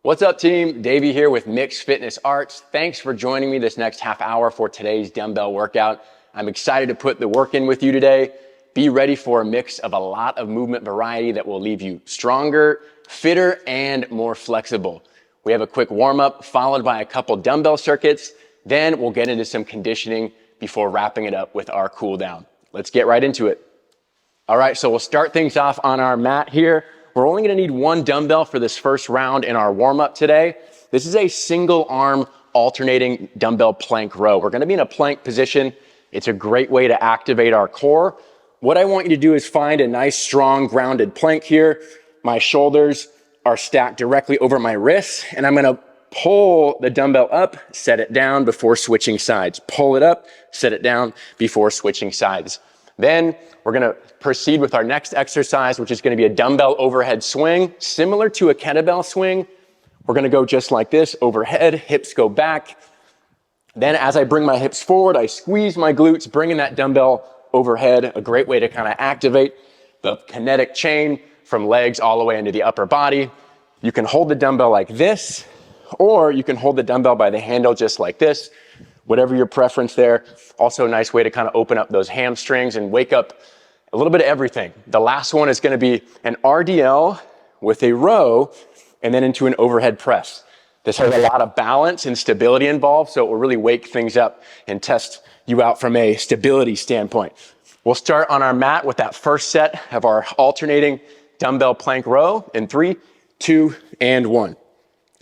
What's up, team? Davey here with Mixed Fitness Arts. Thanks for joining me this next half hour for today's dumbbell workout. I'm excited to put the work in with you today. Be ready for a mix of a lot of movement variety that will leave you stronger, fitter, and more flexible. We have a quick warm-up followed by a couple dumbbell circuits. Then we'll get into some conditioning before wrapping it up with our cool down. Let's get right into it. All right, so we'll start things off on our mat here. We're only gonna need one dumbbell for this first round in our warm-up today. This is a single arm alternating dumbbell plank row. We're gonna be in a plank position. It's a great way to activate our core. What I want you to do is find a nice, strong, grounded plank here. My shoulders are stacked directly over my wrists, and I'm gonna pull the dumbbell up, set it down before switching sides. Pull it up, set it down before switching sides. Then we're gonna proceed with our next exercise, which is gonna be a dumbbell overhead swing. Similar to a kettlebell swing, we're gonna go just like this, overhead, hips go back. Then as I bring my hips forward, I squeeze my glutes, bringing that dumbbell overhead, a great way to kind of activate the kinetic chain from legs all the way into the upper body. You can hold the dumbbell like this, or you can hold the dumbbell by the handle just like this, whatever your preference there. Also a nice way to kind of open up those hamstrings and wake up a little bit of everything. The last one is gonna be an RDL with a row and then into an overhead press. This has a lot of balance and stability involved, so it will really wake things up and test you out from a stability standpoint. We'll start on our mat with that first set of our alternating dumbbell plank row in 3, 2, and 1.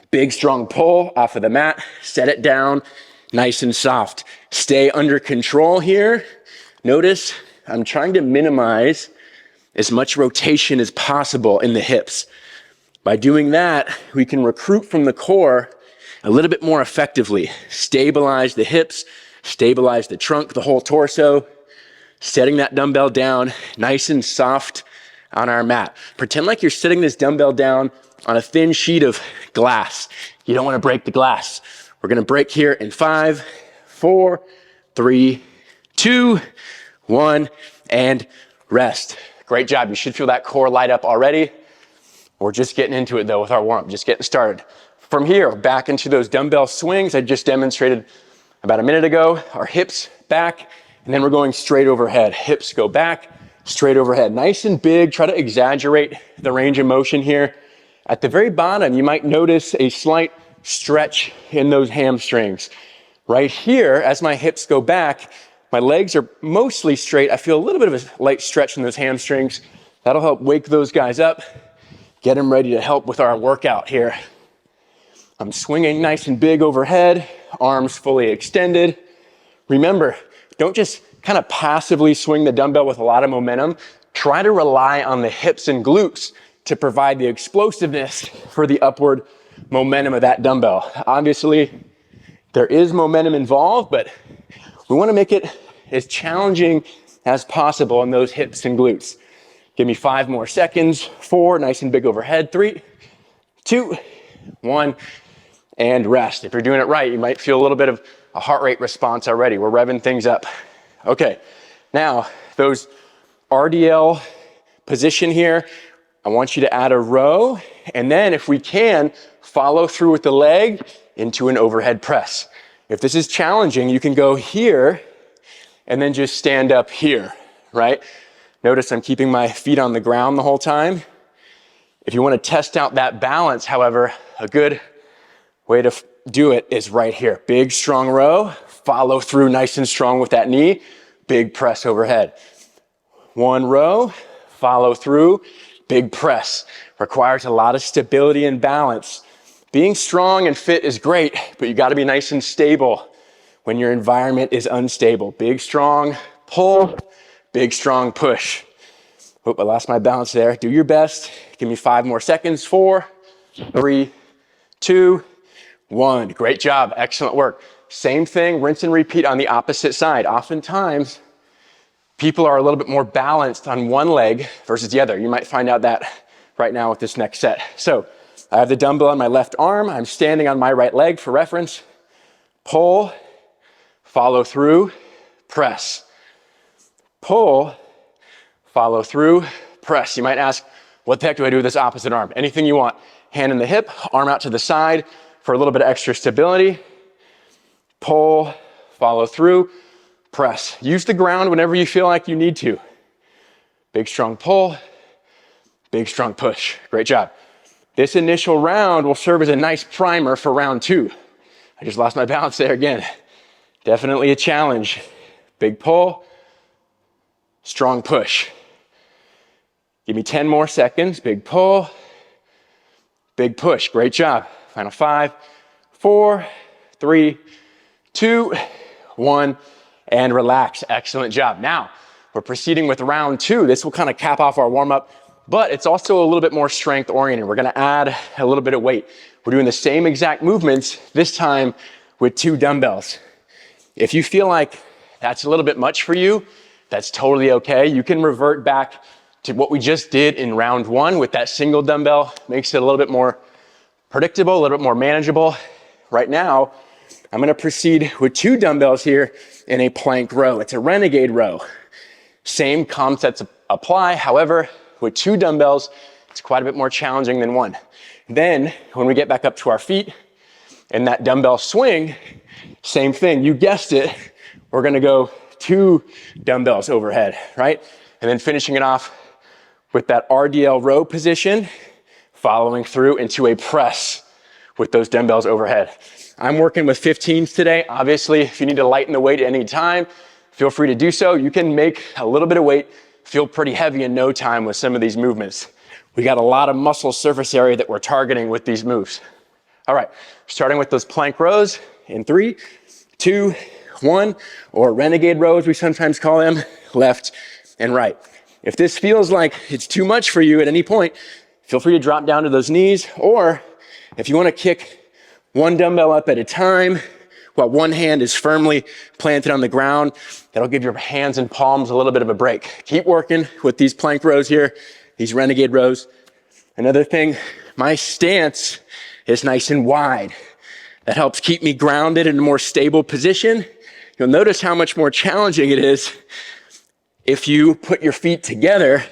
Big strong pull off of the mat, set it down, nice and soft. Stay under control here. Notice I'm trying to minimize as much rotation as possible in the hips. By doing that, we can recruit from the core a little bit more effectively. Stabilize the hips, stabilize the trunk, the whole torso. Setting that dumbbell down nice and soft on our mat. Pretend like you're sitting this dumbbell down on a thin sheet of glass. You don't want to break the glass. We're gonna break here in 5, 4, 3, 2, 1, and rest. Great job. You should feel that core light up already. We're just getting into it though with our warm-up, just getting started. From here, back into those dumbbell swings I just demonstrated about a minute ago. Our hips back, and then we're going straight overhead. Hips go back, straight overhead. Nice and big. Try to exaggerate the range of motion here. At the very bottom, you might notice a slight stretch in those hamstrings. Right here, as my hips go back, my legs are mostly straight. I feel a little bit of a light stretch in those hamstrings. That'll help wake those guys up, get them ready to help with our workout here. I'm swinging nice and big overhead, arms fully extended. Remember, don't just kind of passively swing the dumbbell with a lot of momentum. Try to rely on the hips and glutes to provide the explosiveness for the upward momentum of that dumbbell. Obviously, there is momentum involved, but we want to make it as challenging as possible in those hips and glutes. Give me 5 more seconds. 4, nice and big overhead. 3, 2, 1, and rest. If you're doing it right, you might feel a little bit of a heart rate response already. We're revving things up. Okay, now those RDL position here, I want you to add a row, and then if we can, follow through with the leg into an overhead press. If this is challenging, you can go here and then just stand up here, right? Notice I'm keeping my feet on the ground the whole time. If you want to test out that balance, however, a good way to do it is right here. Big, strong row, follow through nice and strong with that knee, big press overhead. 1 row, follow through, big press. Requires a lot of stability and balance. Being strong and fit is great, but you gotta be nice and stable when your environment is unstable. Big, strong pull, big, strong push. Oop, I lost my balance there. Do your best. Give me 5 more seconds. 4, 3, 2, 1. Great job, excellent work. Same thing, rinse and repeat on the opposite side. Oftentimes, people are a little bit more balanced on one leg versus the other. You might find out that right now with this next set. So I have the dumbbell on my left arm. I'm standing on my right leg for reference. Pull, follow through, press. Pull, follow through, press. You might ask, what the heck do I do with this opposite arm? Anything you want. hand in the hip, arm out to the side for a little bit of extra stability. Pull, follow through, press. Use the ground whenever you feel like you need to. Big strong pull, big strong push. Great job. This initial round will serve as a nice primer for round 2. I just lost my balance there again. Definitely a challenge. Big pull, strong push. Give me 10 more seconds. Big pull, big push. Great job. Final 5, 4, 3, 2, 1, and relax. Excellent job. Now, we're proceeding with round 2. This will kind of cap off our warm-up, but it's also a little bit more strength oriented. We're gonna add a little bit of weight. We're doing the same exact movements, this time with 2 dumbbells. If you feel like that's a little bit much for you, that's totally okay. You can revert back to what we just did in round 1 with that single dumbbell. Makes it a little bit more predictable, a little bit more manageable. Right now, I'm gonna proceed with 2 dumbbells here in a plank row. It's a Renegade row. Same concepts apply. However, with 2 dumbbells, it's quite a bit more challenging than 1. Then, when we get back up to our feet and that dumbbell swing, same thing. You guessed it. We're gonna go 2 dumbbells overhead, right? And then finishing it off with that RDL row position, following through into a press with those dumbbells overhead. I'm working with 15s today. Obviously, if you need to lighten the weight at any time, feel free to do so. You can make a little bit of weight feel pretty heavy in no time with some of these movements. We got a lot of muscle surface area that we're targeting with these moves. All right, starting with those plank rows in 3, 2, 1, or Renegade rows, we sometimes call them, left and right. If this feels like it's too much for you at any point, feel free to drop down to those knees, or if you want to kick 1 dumbbell up at a time while one hand is firmly planted on the ground, that'll give your hands and palms a little bit of a break. Keep working with these plank rows here, these Renegade rows. Another thing, my stance is nice and wide. That helps keep me grounded in a more stable position. You'll notice how much more challenging it is if you put your feet together.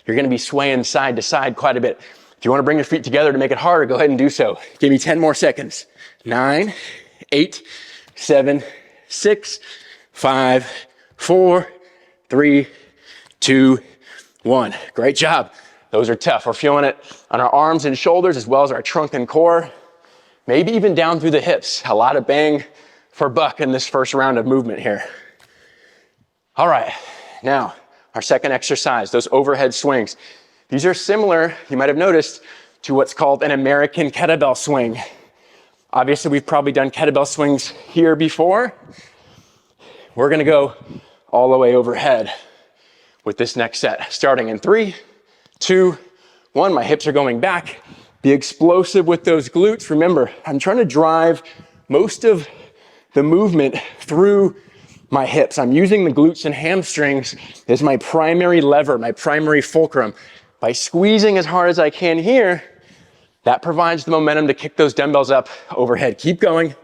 You're gonna be swaying side to side quite a bit. If you wanna bring your feet together to make it harder, go ahead and do so. Give me 10 more seconds. 9, 8, 7, 6, 5, 4, 3, 2, 1. Great job. Those are tough. We're feeling it on our arms and shoulders as well as our trunk and core. Maybe even down through the hips. A lot of bang for buck in this first round of movement here. All right, now our second exercise, those overhead swings. These are similar, you might have noticed, to what's called an American kettlebell swing. Obviously, we've probably done kettlebell swings here before. We're gonna go all the way overhead with this next set. Starting in 3, 2, 1. My hips are going back. Be explosive with those glutes. Remember, I'm trying to drive most of the movement through my hips. I'm using the glutes and hamstrings as my primary lever, my primary fulcrum. By squeezing as hard as I can here, that provides the momentum to kick those dumbbells up overhead. Keep going.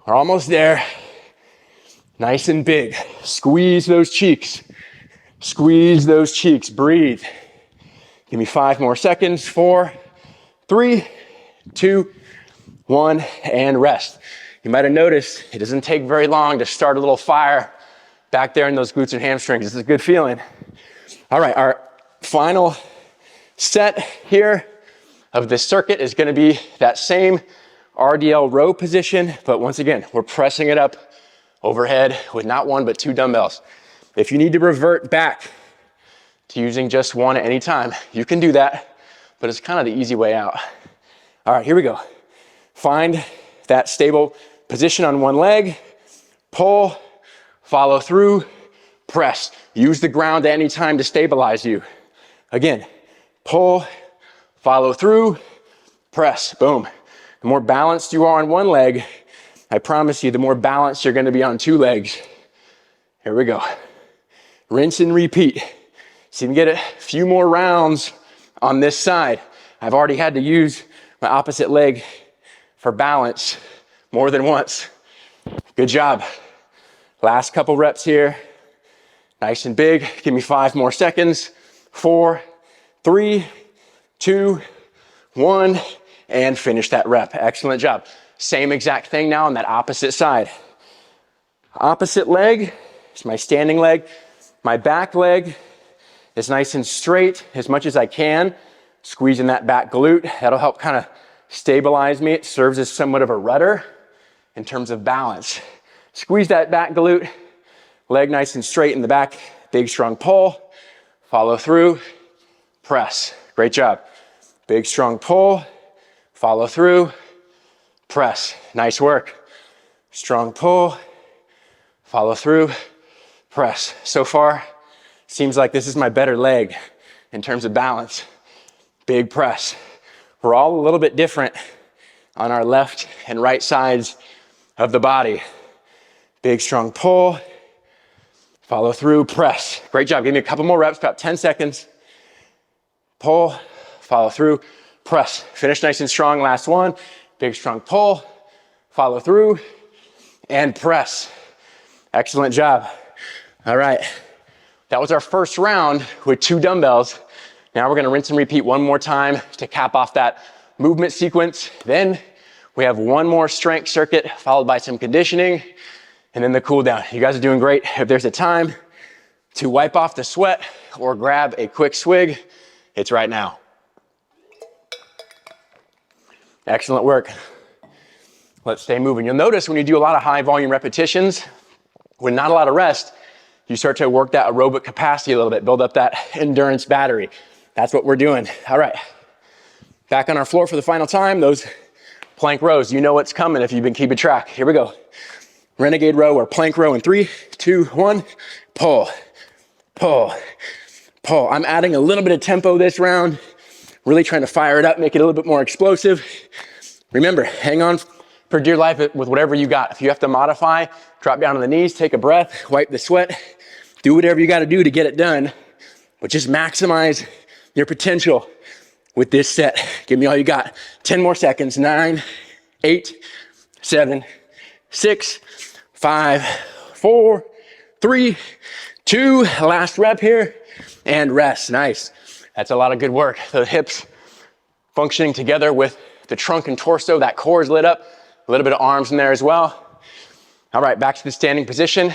We're almost there. Nice and big. Squeeze those cheeks. Squeeze those cheeks. Breathe. Give me 5 more seconds. 4, 3, 2, 1, and rest. You might have noticed it doesn't take very long to start a little fire back there in those glutes and hamstrings. This is a good feeling. All right, our final set here of this circuit is going to be that same RDL row position, but once again, we're pressing it up overhead with not 1, but 2 dumbbells. If you need to revert back to using just 1 at any time, you can do that, but it's kind of the easy way out. All right, here we go. Find that stable position on one leg, pull, follow through, press. Use the ground at any time to stabilize you. Again, pull, follow through, press, boom. The more balanced you are on one leg, I promise you, the more balanced you're gonna be on 2 legs. Here we go. Rinse and repeat. See if you can get a few more rounds on this side. I've already had to use my opposite leg for balance more than once. Good job. Last couple reps here. Nice and big. Give me 5 more seconds. 4, 3, 2, 1, and finish that rep. Excellent job. Same exact thing now on that opposite side. Opposite leg is my standing leg. My back leg is nice and straight as much as I can. Squeezing that back glute. That'll help kind of stabilize me. It serves as somewhat of a rudder in terms of balance. Squeeze that back glute. Leg nice and straight in the back. Big strong pull. Follow through. Press. Great job. Big strong pull. Follow through. Press. Nice work. Strong pull. Follow through. Press. So far, seems like this is my better leg in terms of balance. Big press. We're all a little bit different on our left and right sides of the body. Big strong pull. Follow through. Press. Great job. Give me a couple more reps, about 10 seconds. Pull. Follow through. Press. Finish nice and strong. Last one. Big strong pull, follow through, and press. Excellent job. All right, that was our first round with 2 dumbbells. Now we're gonna rinse and repeat one more time to cap off that movement sequence. Then we have one more strength circuit followed by some conditioning and then the cool down. You guys are doing great. If there's a time to wipe off the sweat or grab a quick swig, it's right now. Excellent work. Let's stay moving. You'll notice when you do a lot of high volume repetitions, with not a lot of rest, you start to work that aerobic capacity a little bit, build up that endurance battery. That's what we're doing. All right, back on our floor for the final time, those plank rows. You know what's coming if you've been keeping track. Here we go. Renegade row or plank row in 3, 2, 1, pull, pull, pull. I'm adding a little bit of tempo this round. Really trying to fire it up, make it a little bit more explosive. Remember, hang on for dear life with whatever you got. If you have to modify, drop down on the knees, take a breath, wipe the sweat, do whatever you gotta do to get it done, but just maximize your potential with this set. Give me all you got. 10 more seconds. 9, 8, 7, 6, 5, 4, 3, 2, last rep here, and rest. Nice. That's a lot of good work. The hips functioning together with the trunk and torso. That core is lit up. A little bit of arms in there as well. All right, back to the standing position.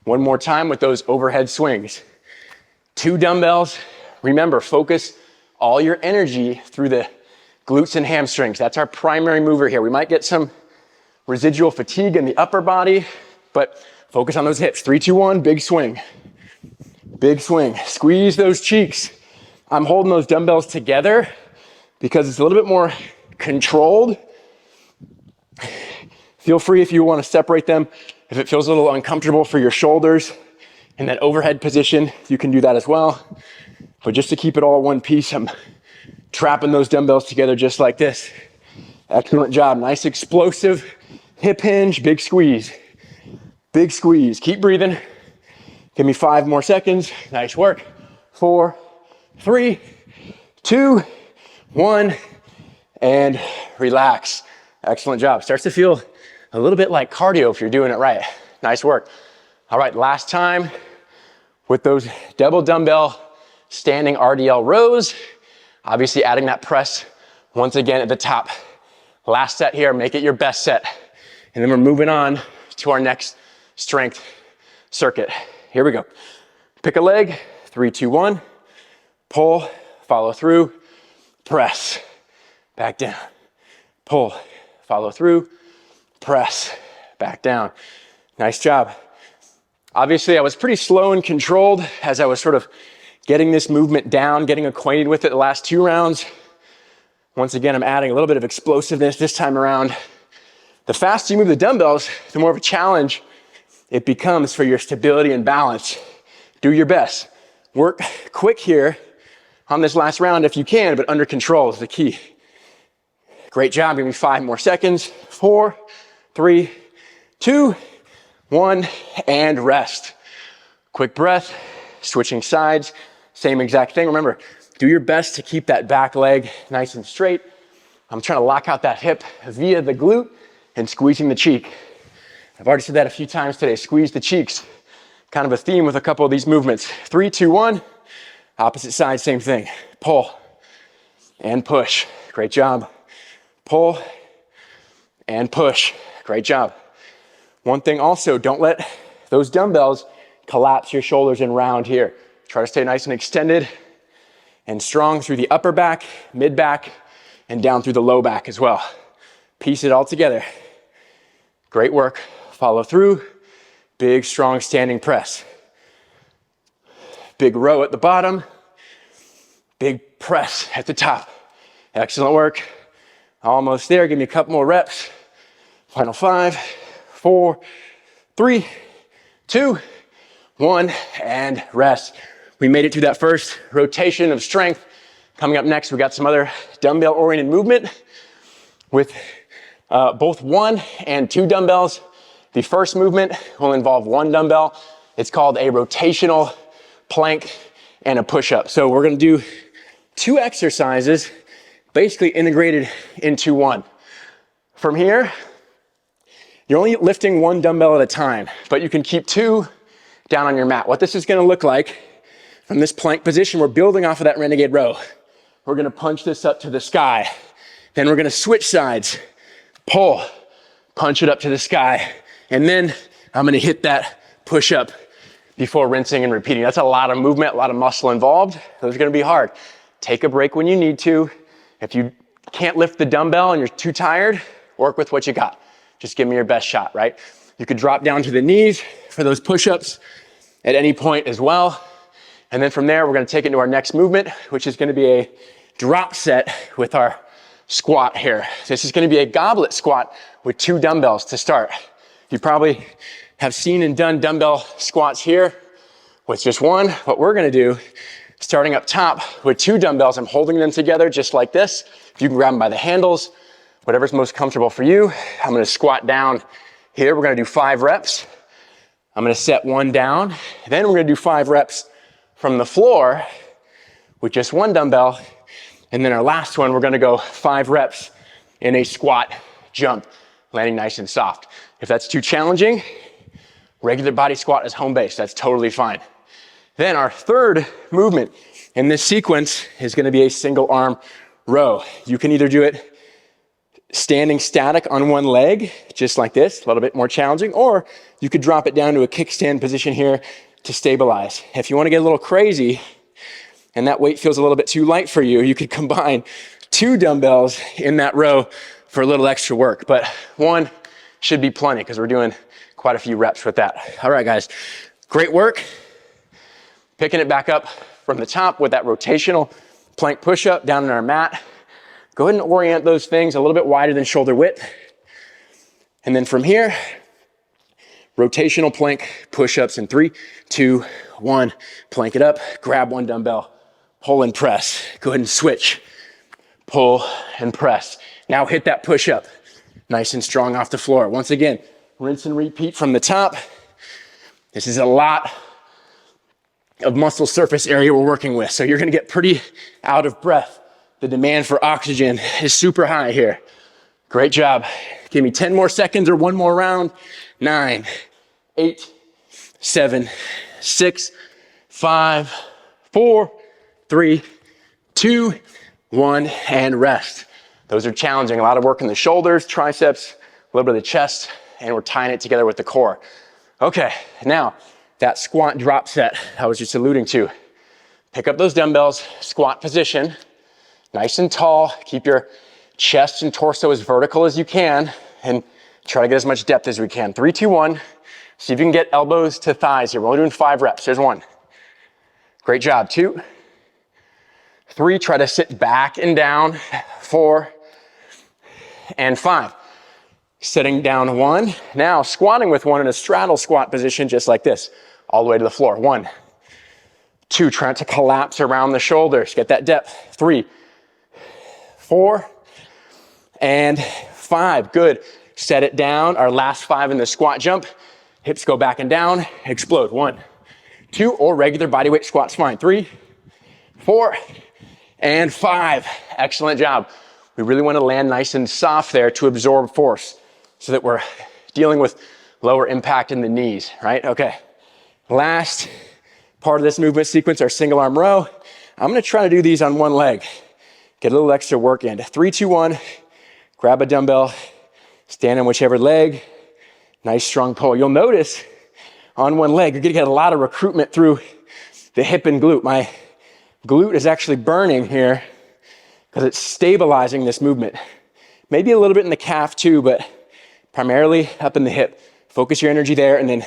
One more time with those overhead swings. 2 dumbbells. Remember, focus all your energy through the glutes and hamstrings. That's our primary mover here. We might get some residual fatigue in the upper body, but focus on those hips. 3, 2, 1, big swing. Big swing. Squeeze those cheeks. I'm holding those dumbbells together because it's a little bit more controlled. Feel free if you want to separate them. If it feels a little uncomfortable for your shoulders in that overhead position, you can do that as well. But just to keep it all one piece, I'm trapping those dumbbells together just like this. Excellent job. Nice explosive hip hinge, big squeeze. Big squeeze. Keep breathing. Give me 5 more seconds. Nice work. 4, 3, 2, 1, and relax. Excellent job. Starts to feel a little bit like cardio if you're doing it right. Nice work. All right, last time with those double dumbbell standing RDL rows. Obviously adding that press once again at the top. Last set here, make it your best set. And then we're moving on to our next strength circuit. Here we go. Pick a leg, 3, 2, 1. Pull, follow through, press. Back down. Pull, follow through, press. Back down. Nice job. Obviously, I was pretty slow and controlled as I was sort of getting this movement down, getting acquainted with it the last 2 rounds. Once again, I'm adding a little bit of explosiveness this time around. The faster you move the dumbbells, the more of a challenge it becomes for your stability and balance. Do your best. Work quick here on this last round if you can, but under control is the key. Great job. Give me 5 more seconds. 4, 3, 2, 1, and rest. Quick breath, switching sides, same exact thing. Remember, do your best to keep that back leg nice and straight. I'm trying to lock out that hip via the glute and squeezing the cheek. I've already said that a few times today, squeeze the cheeks. Kind of a theme with a couple of these movements. 3, 2, 1, opposite side, same thing. Pull and push. Great job. Pull and push. Great job. One thing also, don't let those dumbbells collapse your shoulders and round here. Try to stay nice and extended and strong through the upper back, mid back, and down through the low back as well. Piece it all together. Great work. Follow through. Big, strong standing press. Big row at the bottom. Big press at the top. Excellent work. Almost there. Give me a couple more reps. Final 5, 4, 3, 2, 1, and rest. We made it through that first rotation of strength. Coming up next, we got some other dumbbell-oriented movement with both 1 and 2 dumbbells. The first movement will involve 1 dumbbell. It's called a rotational plank and a push-up. So we're gonna do 2 exercises basically integrated into 1. From here, you're only lifting 1 dumbbell at a time, but you can keep 2 down on your mat. What this is gonna look like from this plank position, we're building off of that Renegade Row. We're gonna punch this up to the sky. Then we're gonna switch sides, pull, punch it up to the sky. And then I'm gonna hit that push up before rinsing and repeating. That's a lot of movement, a lot of muscle involved. Those are gonna be hard. Take a break when you need to. If you can't lift the dumbbell and you're too tired, work with what you got. Just give me your best shot, right? You could drop down to the knees for those push-ups at any point as well. And then from there, we're gonna take it to our next movement, which is gonna be a drop set with our squat here. This is gonna be a goblet squat with 2 dumbbells to start. You probably have seen and done dumbbell squats here with just 1. What we're gonna do, starting up top with 2 dumbbells, I'm holding them together just like this. You can grab them by the handles, whatever's most comfortable for you. I'm gonna squat down here. We're gonna do 5 reps. I'm gonna set 1 down. Then we're gonna do 5 reps from the floor with just 1 dumbbell. And then our last one, we're gonna go 5 reps in a squat jump, landing nice and soft. If that's too challenging, regular body squat is home base. That's totally fine. Then our third movement in this sequence is gonna be a single arm row. You can either do it standing static on 1 leg, just like this, a little bit more challenging, or you could drop it down to a kickstand position here to stabilize. If you wanna get a little crazy and that weight feels a little bit too light for you, you could combine 2 dumbbells in that row for a little extra work, but 1 should be plenty because we're doing quite a few reps with that. All right, guys, great work. Picking it back up from the top with that rotational plank push-up down on our mat. Go ahead and orient those things a little bit wider than shoulder width. And then from here, rotational plank push-ups in 3, 2, 1. Plank it up, grab 1 dumbbell, pull and press. Go ahead and switch, pull and press. Now hit that push-up, nice and strong off the floor. Once again, rinse and repeat from the top. This is a lot of muscle surface area we're working with, so you're gonna get pretty out of breath. The demand for oxygen is super high here. Great job. Give me 10 more seconds or 1 more round. 9, 8, 7, 6, 5, 4, 3, 2, 1, and rest. Those are challenging. A lot of work in the shoulders, triceps, a little bit of the chest, and we're tying it together with the core. Okay, now that squat drop set I was just alluding to. Pick up those dumbbells, squat position, nice and tall. Keep your chest and torso as vertical as you can and try to get as much depth as we can. 3, 2, 1. See if you can get elbows to thighs here. We're only doing 5 reps. There's 1. Great job. 2, 3. Try to sit back and down. 4 and 5. Sitting down 1. Now squatting with 1 in a straddle squat position just like this. All the way to the floor. 1, 2. Trying to collapse around the shoulders. Get that depth. 3, 4, and 5. Good. Set it down. Our last 5 in the squat jump. Hips go back and down. Explode. 1, 2, or regular bodyweight squats fine. 3, 4, and 5. Excellent job. We really want to land nice and soft there to absorb force so that we're dealing with lower impact in the knees, right? Okay. Last part of this movement sequence, our single arm row. I'm going to try to do these on 1 leg. Get a little extra work in. 3, 2, 1. Grab a dumbbell, stand on whichever leg. Nice strong pull. You'll notice on one leg, you're gonna get a lot of recruitment through the hip and glute. My glute is actually burning here because it's stabilizing this movement. Maybe a little bit in the calf too, but primarily up in the hip. Focus your energy there and then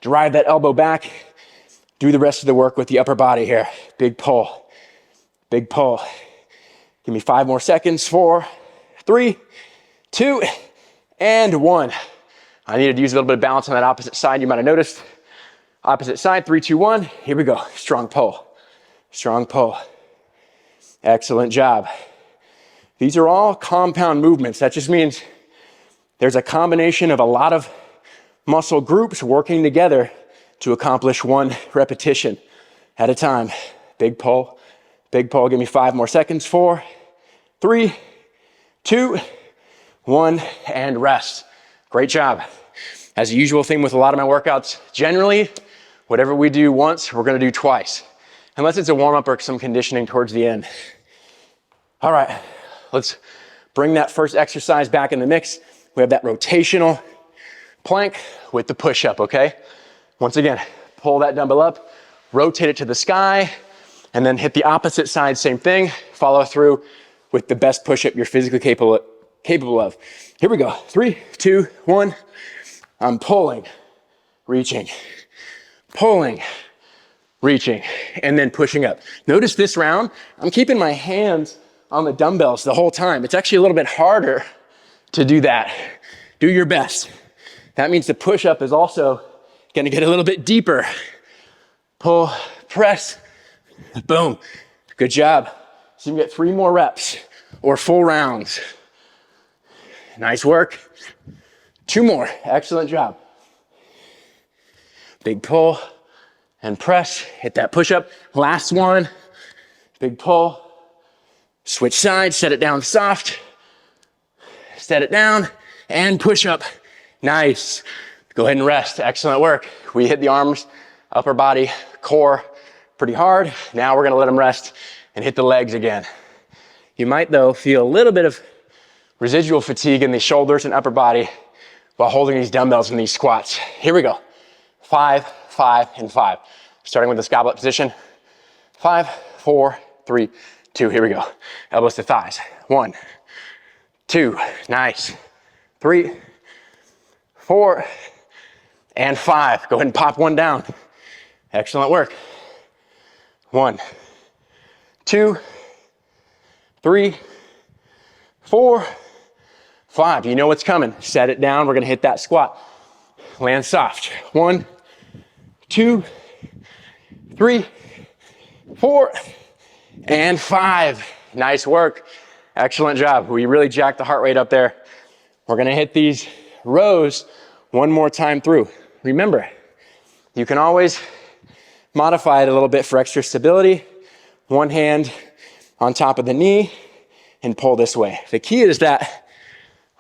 drive that elbow back. Do the rest of the work with the upper body here. Big pull, big pull. Give me 5 more seconds. 4, 3, 2, and 1. I needed to use a little bit of balance on that opposite side. You might have noticed. Opposite side, 3, 2, 1. Here we go. Strong pull, strong pull. Excellent job. These are all compound movements. That just means there's a combination of a lot of muscle groups working together to accomplish one repetition at a time. Big pull, big pull. Give me 5 more seconds. 4, 3, 2, 1, and rest. Great job. As a usual thing with a lot of my workouts, generally, whatever we do once, we're gonna do twice, unless it's a warm-up or some conditioning towards the end. All right, let's bring that first exercise back in the mix. We have that rotational plank with the push-up, okay? Once again, pull that dumbbell up, rotate it to the sky, and then hit the opposite side, same thing. Follow through with the best push-up you're physically capable of. Here we go. 3, 2, 1. I'm pulling, reaching, pulling, reaching, and then pushing up. Notice this round, I'm keeping my hands on the dumbbells the whole time. It's actually a little bit harder to do that. Do your best. That means the push-up is also gonna get a little bit deeper. Pull, press, boom. Good job. So you can get 3 more reps or full rounds. Nice work. 2 more. Excellent job. Big pull and press. Hit that push-up. Last one. Big pull. Switch sides. Set it down soft. Set it down and push up. Nice. Go ahead and rest. Excellent work. We hit the arms, upper body, core pretty hard. Now we're gonna let them rest and hit the legs again. You might though feel a little bit of residual fatigue in the shoulders and upper body while holding these dumbbells in these squats. Here we go. 5, 5, and 5. Starting with this goblet position. 5, 4, 3, 2. Here we go. Elbows to thighs. 1, 2. Nice. 3, 4, and 5. Go ahead and pop one down. Excellent work. 1, 2, 3, 4, 5. You know what's coming. Set it down. We're gonna hit that squat. Land soft. 1, 2, 3, 4, and 5. Nice work. Excellent job. We really jacked the heart rate up there. We're gonna hit these rows one more time through. Remember, you can always modify it a little bit for extra stability. One hand on top of the knee and pull this way. The key is that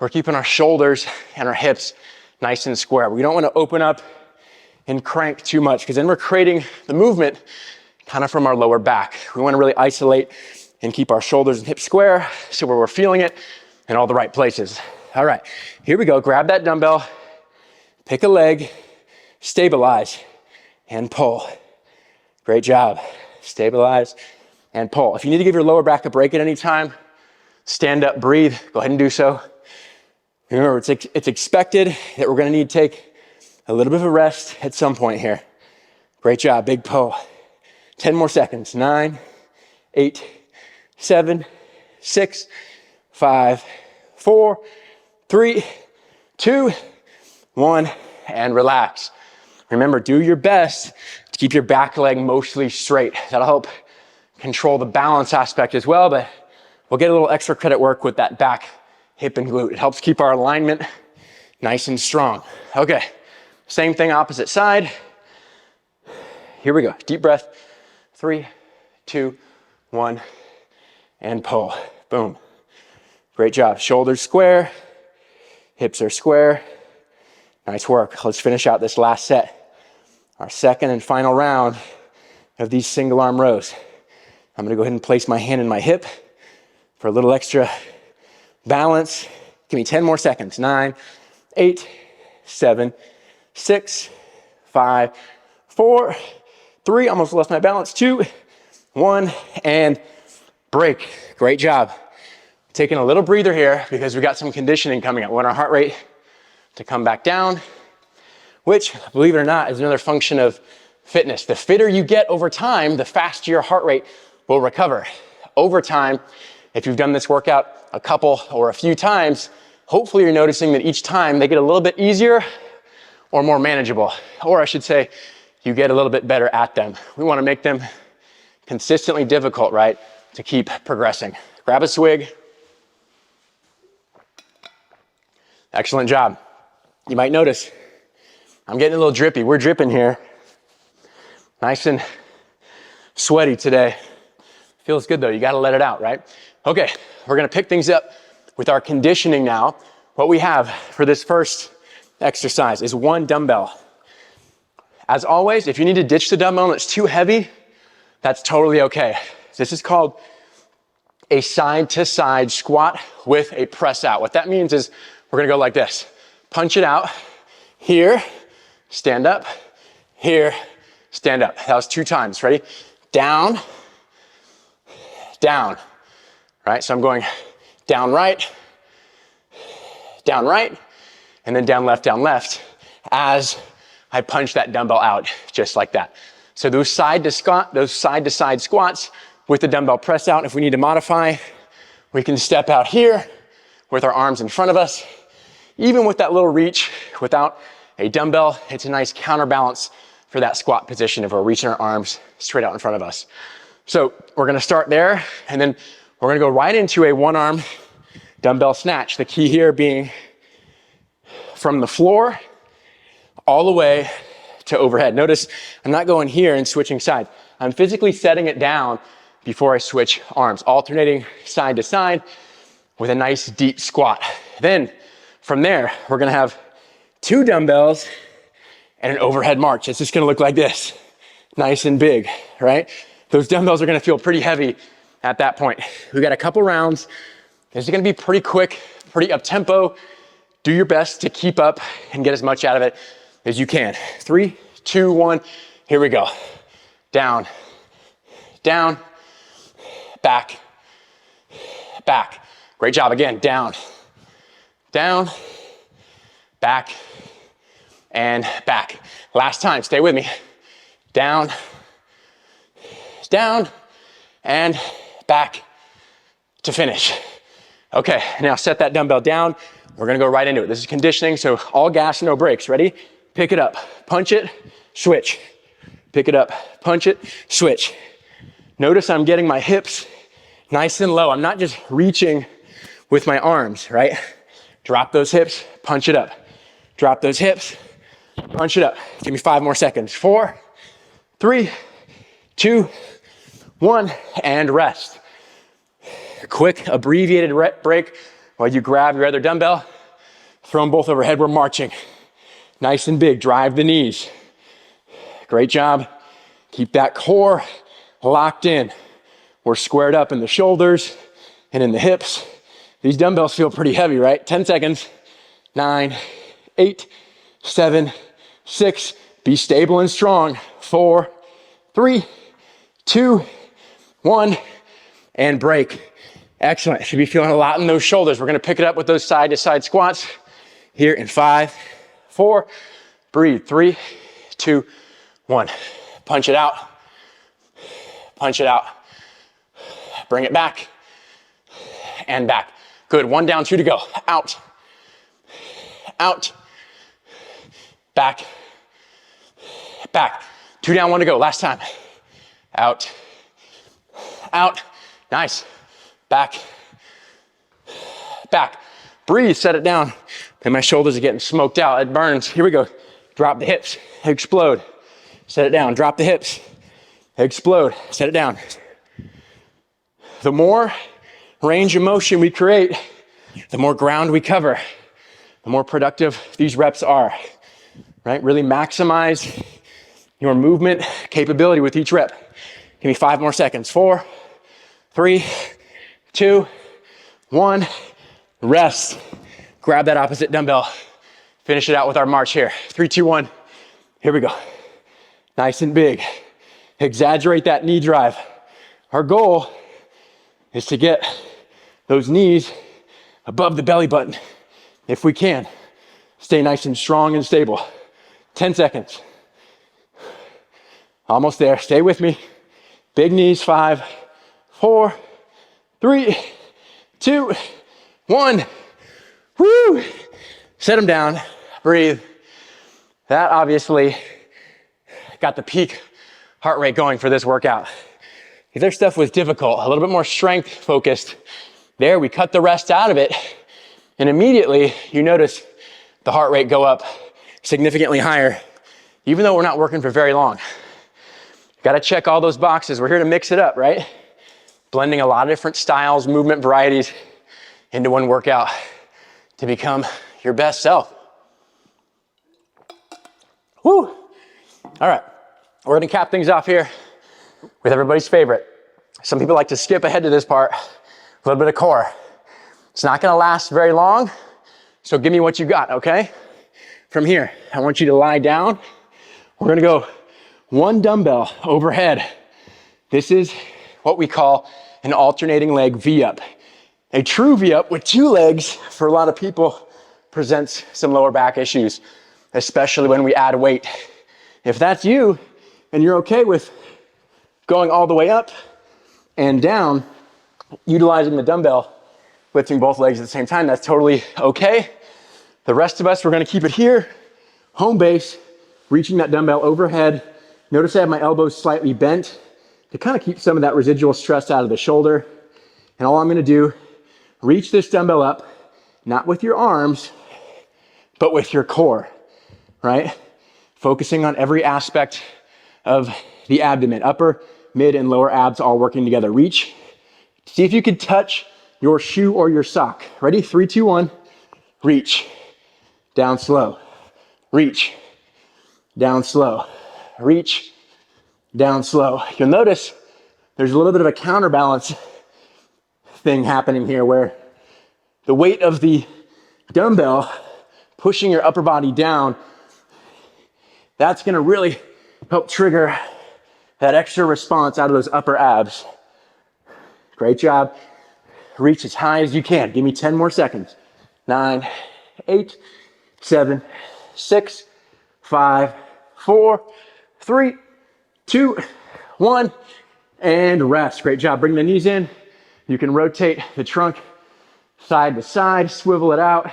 we're keeping our shoulders and our hips nice and square. We don't want to open up and crank too much because then we're creating the movement kind of from our lower back. We want to really isolate and keep our shoulders and hips square so we're feeling it in all the right places. All right, here we go. Grab that dumbbell, pick a leg, stabilize, and pull. Great job. Stabilize and pull. If you need to give your lower back a break at any time, stand up, breathe, go ahead and do so. Remember, it's expected that we're gonna need to take a little bit of a rest at some point here. Great job, big pull. 10 more seconds. 9, 8, 7, 6, 5, 4, 3, 2, 1, and relax. Remember, do your best to keep your back leg mostly straight. That'll help control the balance aspect as well, but we'll get a little extra credit work with that back, hip, and glute. It helps keep our alignment nice and strong. Okay, same thing, opposite side. Here we go. Deep breath. 3, 2, 1, and pull. Boom. Great job. Shoulders square, hips are square. Nice work. Let's finish out this last set. Our second and final round of these single arm rows. I'm gonna go ahead and place my hand in my hip, for a little extra balance. Give me 10 more seconds. 9, 8, 7, 6, 5, 4, 3, almost lost my balance, 2, 1, and break. Great job. Taking a little breather here because we got some conditioning coming up. We want our heart rate to come back down, which, believe it or not, is another function of fitness. The fitter you get over time, the faster your heart rate will recover. Over time, if you've done this workout a couple or a few times, hopefully you're noticing that each time they get a little bit easier or more manageable. Or I should say, you get a little bit better at them. We want to make them consistently difficult, right, to keep progressing. Grab a swig. Excellent job. You might notice I'm getting a little drippy. We're dripping here. Nice and sweaty today. Feels good though. You got to let it out, right? Okay, we're going to pick things up with our conditioning now. What we have for this first exercise is 1 dumbbell. As always, if you need to ditch the dumbbell and it's too heavy, that's totally okay. This is called a side-to-side squat with a press out. What that means is we're gonna go like this. Punch it out, here, stand up, here, stand up. That was 2 times, ready? Down, down, right? So I'm going down right, and then down left, as I punch that dumbbell out, just like that. So those side-to-side squats with the dumbbell press out, if we need to modify, we can step out here with our arms in front of us. Even with that little reach, without a dumbbell, it's a nice counterbalance for that squat position if we're reaching our arms straight out in front of us. So we're gonna start there, and then we're gonna go right into a 1-arm dumbbell snatch. The key here being from the floor all the way to overhead. Notice I'm not going here and switching sides. I'm physically setting it down before I switch arms, alternating side to side with a nice deep squat. Then from there, we're gonna have 2 dumbbells and an overhead march. It's just gonna look like this, nice and big, right? Those dumbbells are gonna feel pretty heavy at that point. We got a couple rounds. This is gonna be pretty quick, pretty up tempo. Do your best to keep up and get as much out of it as you can. 3, 2, 1, here we go. Down, down, back, back. Great job, again, down, down, back, and back. Last time, stay with me. Down, down, and back to finish. Okay, now set that dumbbell down. We're gonna go right into it. This is conditioning, so all gas, no brakes. Ready? Pick it up, punch it, switch. Pick it up, punch it, switch. Notice I'm getting my hips nice and low. I'm not just reaching with my arms, right? Drop those hips, punch it up. Drop those hips, punch it up. Give me 5 more seconds. 4, 3, 2, 1, and rest. Quick abbreviated break while you grab your other dumbbell, throw them both overhead. We're marching. Nice and big, drive the knees. Great job. Keep that core locked in. We're squared up in the shoulders and in the hips. These dumbbells feel pretty heavy, right? 10 seconds. 9, 8, 7, 6. Be stable and strong. 4, 3, 2, 1, and break. Excellent. Should be feeling a lot in those shoulders. We're gonna pick it up with those side-to-side squats here in 5, 4, breathe. 3, 2, 1. Punch it out. Punch it out. Bring it back and back. Good. 1 down, 2 to go. Out. Out. Back. Back. 2 down, 1 to go. Last time. Out. Out. Nice. Back. Back. Breathe. Set it down. And my shoulders are getting smoked out. It burns. Here we go. Drop the hips. Explode. Set it down. Drop the hips. Explode. Set it down. The more range of motion we create, the more ground we cover, the more productive these reps are, right? Really maximize your movement capability with each rep. Give me 5 more seconds. 4, 3, 2, 1. Rest. Grab that opposite dumbbell. Finish it out with our march here. 3, 2, 1. Here we go. Nice and big. Exaggerate that knee drive. Our goal is to get those knees above the belly button if we can. Stay nice and strong and stable. 10 seconds. Almost there. Stay with me. Big knees. 5, 4, 3, 2, 1. Woo! Set them down. Breathe. That obviously got the peak heart rate going for this workout. If their stuff was difficult, a little bit more strength focused, there we cut the rest out of it, and immediately you notice the heart rate go up significantly higher, even though we're not working for very long. Got to check all those boxes. We're here to mix it up, right? Blending a lot of different styles, movement varieties into one workout to become your best self. Woo! All right, we're gonna cap things off here with everybody's favorite. Some people like to skip ahead to this part, a little bit of core. It's not gonna last very long, so give me what you got, okay? From here, I want you to lie down. We're gonna go 1 dumbbell overhead. This is what we call an alternating leg V-up. A true V-up with 2 legs, for a lot of people, presents some lower back issues, especially when we add weight. If that's you, and you're okay with going all the way up and down, utilizing the dumbbell, lifting both legs at the same time, that's totally okay. The rest of us, we're gonna keep it here, home base, reaching that dumbbell overhead. Notice I have my elbows slightly bent to kind of keep some of that residual stress out of the shoulder. And all I'm gonna do, reach this dumbbell up, not with your arms, but with your core, right? Focusing on every aspect of the abdomen, upper, mid, and lower abs all working together. Reach. See if you can touch your shoe or your sock. Ready? 3, 2, 1. Reach. Down slow. Reach. Down slow. Reach. Down slow. You'll notice there's a little bit of a counterbalance thing happening here where the weight of the dumbbell pushing your upper body down, that's gonna really help trigger that extra response out of those upper abs. Great job. Reach as high as you can. Give me 10 more seconds. 9, 8, 7, 6, 5, 4, 3, 2, 1, and rest. Great job. Bring the knees in. You can rotate the trunk side to side, swivel it out.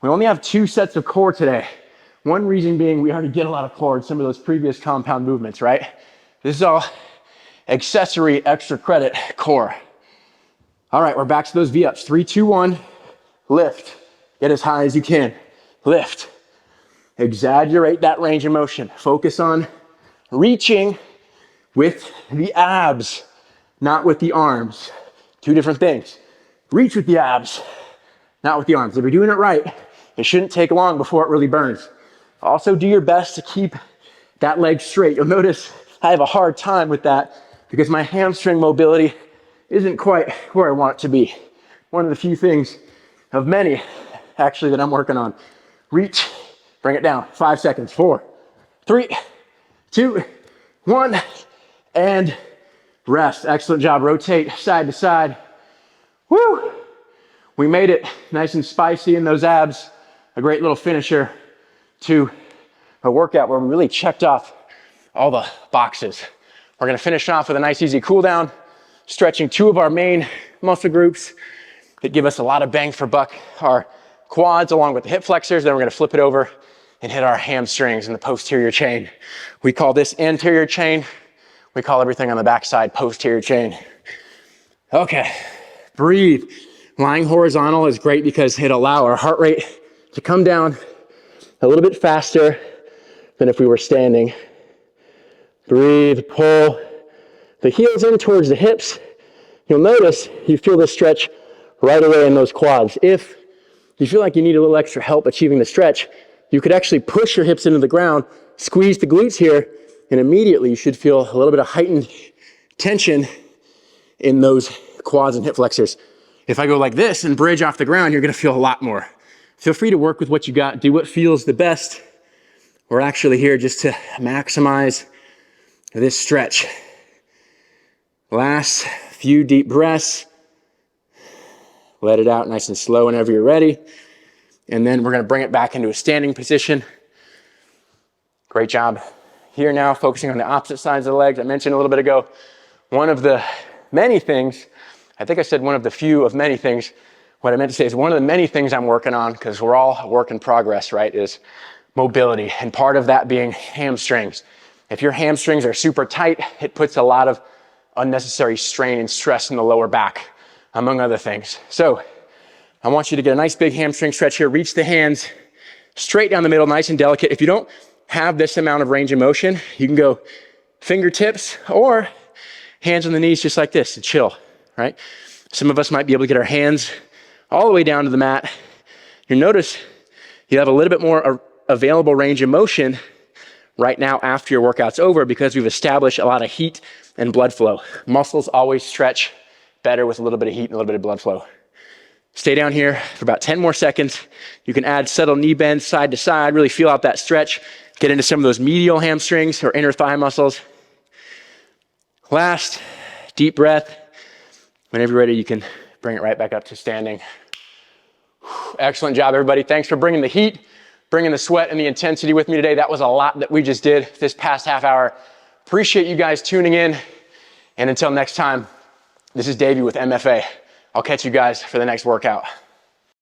We only have 2 sets of core today. One reason being we already did a lot of core in some of those previous compound movements, right? This is all accessory, extra credit core. All right, we're back to those V-ups. 3, 2, 1, lift. Get as high as you can. Lift. Exaggerate that range of motion. Focus on reaching with the abs, not with the arms. 2 different things. Reach with the abs, not with the arms. If you're doing it right, it shouldn't take long before it really burns. Also, do your best to keep that leg straight. You'll notice I have a hard time with that because my hamstring mobility isn't quite where I want it to be. One of the few things of many, actually, that I'm working on. Reach, bring it down. 5 seconds. 4, 3, 2, 1, and rest. Excellent job. Rotate side to side. Woo! We made it nice and spicy in those abs. A great little finisher to a workout where we really checked off all the boxes. We're gonna finish off with a nice easy cool down, stretching 2 of our main muscle groups that give us a lot of bang for buck, our quads along with the hip flexors. Then we're gonna flip it over and hit our hamstrings and the posterior chain. We call this anterior chain. We call everything on the backside posterior chain. Okay, breathe. Lying horizontal is great because it allows our heart rate to come down a little bit faster than if we were standing. Breathe, pull the heels in towards the hips. You'll notice you feel the stretch right away in those quads. If you feel like you need a little extra help achieving the stretch, you could actually push your hips into the ground, squeeze the glutes here, and immediately you should feel a little bit of heightened tension in those quads and hip flexors. If I go like this and bridge off the ground, you're gonna feel a lot more. Feel free to work with what you got, do what feels the best. We're actually here just to maximize this stretch. Last few deep breaths. Let it out nice and slow whenever you're ready. And then we're gonna bring it back into a standing position. Great job. Here now, focusing on the opposite sides of the legs. I mentioned a little bit ago, one of the many things, I think I said one of the few of many things. What I meant to say is one of the many things I'm working on, because we're all a work in progress, right, is mobility. And part of that being hamstrings. If your hamstrings are super tight, it puts a lot of unnecessary strain and stress in the lower back, among other things. So I want you to get a nice big hamstring stretch here. Reach the hands straight down the middle, nice and delicate. If you don't have this amount of range of motion, you can go fingertips or hands on the knees just like this to chill, right? Some of us might be able to get our hands all the way down to the mat. You'll notice you have a little bit more available range of motion right now after your workout's over because we've established a lot of heat and blood flow. Muscles always stretch better with a little bit of heat and a little bit of blood flow. Stay down here for about 10 more seconds. You can add subtle knee bends side to side, really feel out that stretch. Get into some of those medial hamstrings or inner thigh muscles. Last, deep breath. Whenever you're ready, you can bring it right back up to standing. Excellent job, everybody. Thanks for bringing the heat, bringing the sweat and the intensity with me today. That was a lot that we just did this past half hour. Appreciate you guys tuning in. And until next time, this is Davey with MFA. I'll catch you guys for the next workout.